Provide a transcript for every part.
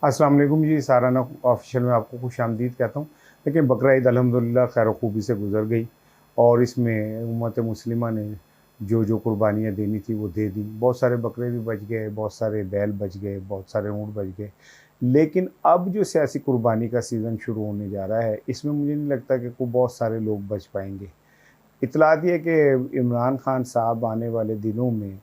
अस्सलाम वालेकुम जी। इसार राना ऑफिशियल में आपको खुशामदीद कहता हूँ। लेकिन बकरा ईद अल्हम्दुलिल्लाह खैर खूबी से गुज़र गई और इसमें उम्मत मुस्लिमा ने जो जो कुर्बानियाँ देनी थी वो दे दी। बहुत सारे बकरे भी बच गए, बहुत सारे बैल बच गए, बहुत सारे ऊँट बच गए। लेकिन अब जो सियासी कुर्बानी का सीज़न शुरू होने जा रहा है, इसमें मुझे नहीं लगता कि को बहुत सारे लोग बच पाएँगे। इत्तलात ये है कि इमरान खान साहब आने वाले दिनों में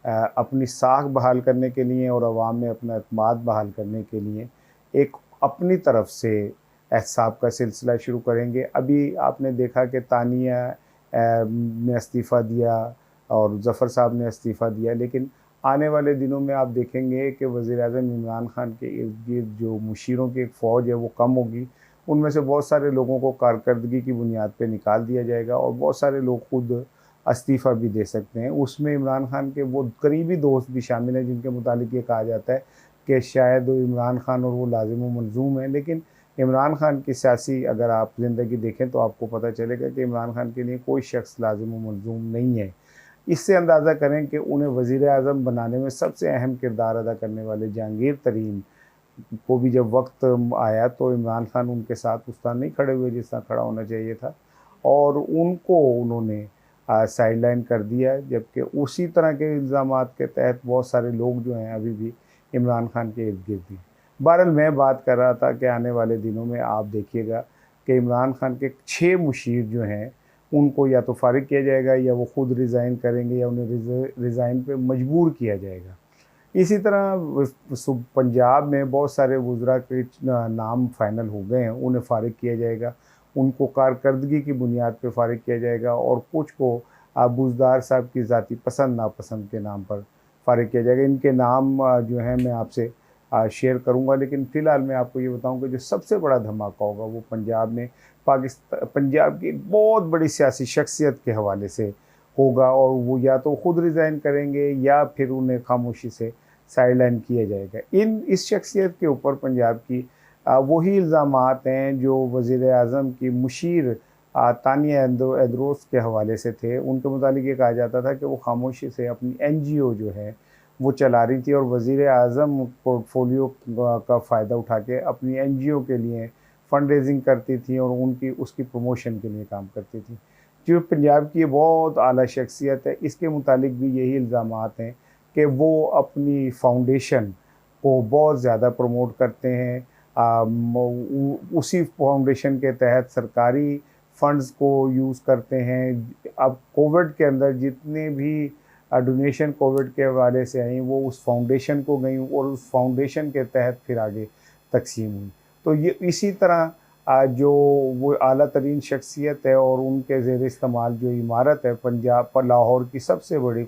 अपनी साख बहाल करने के लिए और अवाम में अपना एतमाद बहाल करने के लिए एक अपनी तरफ से एहतसाब का सिलसिला शुरू करेंगे। अभी आपने देखा कि तानिया ने इस्तीफ़ा दिया और ज़फ़र साहब ने इस्तीफ़ा दिया, लेकिन आने वाले दिनों में आप देखेंगे कि वज़ीर-ए-आज़म इमरान खान के इर्द-गिर्द जो मुशीरों की एक फ़ौज है वो कम होगी। उनमें से बहुत सारे लोगों को कारकर्दगी की बुनियाद पे निकाल दिया जाएगा और बहुत सारे लोग खुद इस्तीफ़ा भी दे सकते हैं। उसमें इमरान खान के वो करीबी दोस्त भी शामिल हैं जिनके मुतालिक ये कहा जाता है कि शायद इमरान खान और वो लाज़िम व मलज़ूम हैं। लेकिन इमरान खान की सियासी अगर आप ज़िंदगी देखें तो आपको पता चलेगा कि इमरान खान के लिए कोई शख्स लाज़िम व मलज़ूम नहीं है। इससे अंदाज़ा करें कि उन्हें वज़ीर-ए-आज़म बनाने में सबसे अहम किरदार अदा करने वाले जहांगीर तरीन को भी जब वक्त आया तो इमरान खान उनके साथ उस तरह नहीं खड़े हुए जिस तरह खड़ा होना चाहिए था और उनको उन्होंने साइडलाइन कर दिया। जबकि उसी तरह के इल्ज़ामात के तहत बहुत सारे लोग जो हैं अभी भी इमरान खान के इर्द गिर्द हैं। बहरहाल मैं बात कर रहा था कि आने वाले दिनों में आप देखिएगा कि इमरान खान के 6 मुशीर जो हैं उनको या तो फारिग किया जाएगा या वो खुद रिज़ाइन करेंगे या उन्हें रिज़ाइन पे मजबूर किया जाएगा। इसी तरह पंजाब में बहुत सारे वुज़रा के नाम फ़ाइनल हो गए हैं, उन्हें फ़ारिग किया जाएगा। उनको कारकर्दगी की बुनियाद पे फ़ारिग किया जाएगा और कुछ को बुज़दार साहब की ज़ाती पसंद नापसंद के नाम पर फ़ारिग किया जाएगा। इनके नाम जो हैं मैं आपसे शेयर करूँगा, लेकिन फ़िलहाल मैं आपको ये बताऊँ कि जो सबसे बड़ा धमाका होगा वो पंजाब में पंजाब की एक बहुत बड़ी सियासी शख्सियत के हवाले से होगा और वो या तो खुद रिज़ाइन करेंगे या फिर उन्हें खामोशी से साइडलाइन किया जाएगा। इस शख्सियत के ऊपर पंजाब की वही इल्ज़ामात हैं जो वज़ीर-ए-आज़म की मुशीर तानिया एंद्रोस के हवाले से थे। उनके मुतालिक ये कहा जाता था कि वो खामोशी से अपनी एनजीओ जो है वो चला रही थी और वज़ीर-ए-आज़म पोर्टफोलियो का फ़ायदा उठा के अपनी एनजीओ के लिए फ़ंड रेज़िंग करती थी और उसकी प्रमोशन के लिए काम करती थी। जो पंजाब की ये बहुत आला शख्सियत है, इसके मुतालिक भी यही इल्ज़ामात हैं कि वो अपनी फ़ाउंडेशन को बहुत ज़्यादा प्रमोट करते हैं। उसी फाउंडेशन के तहत सरकारी फ़ंड्स को यूज़ करते हैं। अब कोविड के अंदर जितने भी डोनेशन कोविड के हवाले से आई वो उस फाउंडेशन को गई और उस फाउंडेशन के तहत फिर आगे तकसीम हुई। तो ये इसी तरह जो वो आला तरीन शख्सियत है और उनके ज़ेर इस्तेमाल जो इमारत है पंजाब पर लाहौर की सबसे बड़ी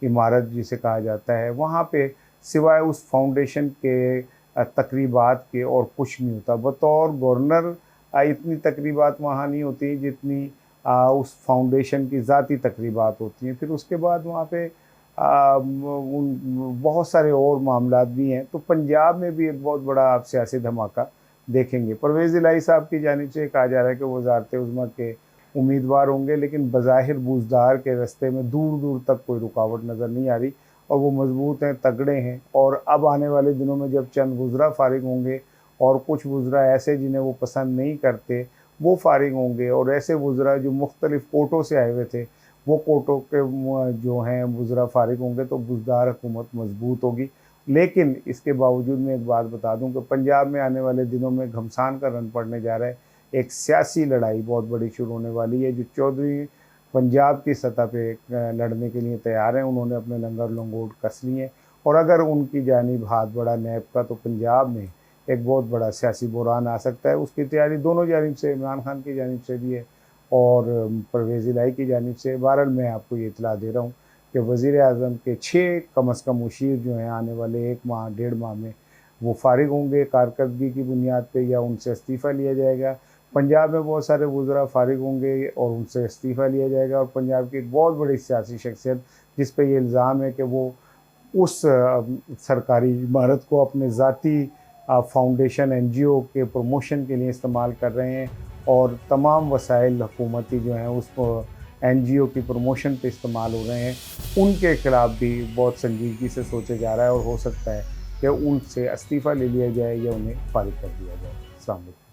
इमारत जिसे कहा जाता है, वहाँ पे सिवाय उस फाउंडेशन के तकरीबात के और कुछ नहीं होता। बतौर गवर्नर इतनी तकरीबात वहाँ नहीं होती जितनी उस फाउंडेशन की ज़ाती तकरीबात होती हैं। फिर उसके बाद वहाँ पे बहुत सारे और मामलात भी हैं। तो पंजाब में भी एक बहुत बड़ा आप सियासी धमाका देखेंगे। परवेज़ इलाही साहब की जानिब से कहा जा रहा है कि वो वज़ारत उज़्मा के उम्मीदवार होंगे, लेकिन बज़ाहिर बुज़दार के रास्ते में दूर दूर तक कोई रुकावट नज़र नहीं आ रही और वो मज़बूत हैं, तगड़े हैं। और अब आने वाले दिनों में जब चंद वुज़रा फ़ारिग होंगे और कुछ वुज़रा ऐसे जिन्हें वो पसंद नहीं करते वो फ़ारिग होंगे और ऐसे वुज़रा जो मुख्तलिफ़ कोटों से आए हुए थे वो कोटों के जो हैं वुज़रा फ़ारिग होंगे तो बुज़दार हुकूमत मज़बूत होगी। लेकिन इसके बावजूद मैं एक बात बता दूं कि पंजाब में आने वाले दिनों में घमसान का रन पड़ने जा रहा है। एक सियासी लड़ाई बहुत बड़ी शुरू होने वाली है। जो चौधरी पंजाब की सतह पे लड़ने के लिए तैयार हैं, उन्होंने अपने लंगर लंगोट कस लिए हैं और अगर उनकी जानिब हाथ बढ़ा नैब का तो पंजाब में एक बहुत बड़ा सियासी बुहरान आ सकता है। उसकी तैयारी दोनों जानिब से, इमरान खान की जानिब से भी है और परवेज़ इलाही की जानिब से। बहरहाल मैं आपको ये इत्तला दे रहा हूँ कि वज़ीर-ए-आज़म के 6 कम अज़ कम मुशीर जो हैं आने वाले 1 माह 1.5 माह में वो फ़ारिग होंगे कारकर्दगी की बुनियाद पे या उनसे इस्तीफ़ा लिया जाएगा। पंजाब में बहुत सारे वुज़रा फ़ारिग होंगे और उनसे इस्तीफ़ा लिया जाएगा और पंजाब की एक बहुत बड़ी सियासी शख्सियत जिस पे ये इल्ज़ाम है कि वो उस सरकारी इमारत को अपने ज़ाती फाउंडेशन एनजीओ के प्रमोशन के लिए इस्तेमाल कर रहे हैं और तमाम वसाइल हुकूमती जो हैं उसको एनजीओ की प्रमोशन पे इस्तेमाल हो रहे हैं, उनके ख़िलाफ़ भी बहुत संजीदगी से सोचा जा रहा है और हो सकता है कि उनसे इस्तीफ़ा ले लिया जाए या उन्हें फ़ारिग कर दिया जाए। अस्सलाम वालेकुम।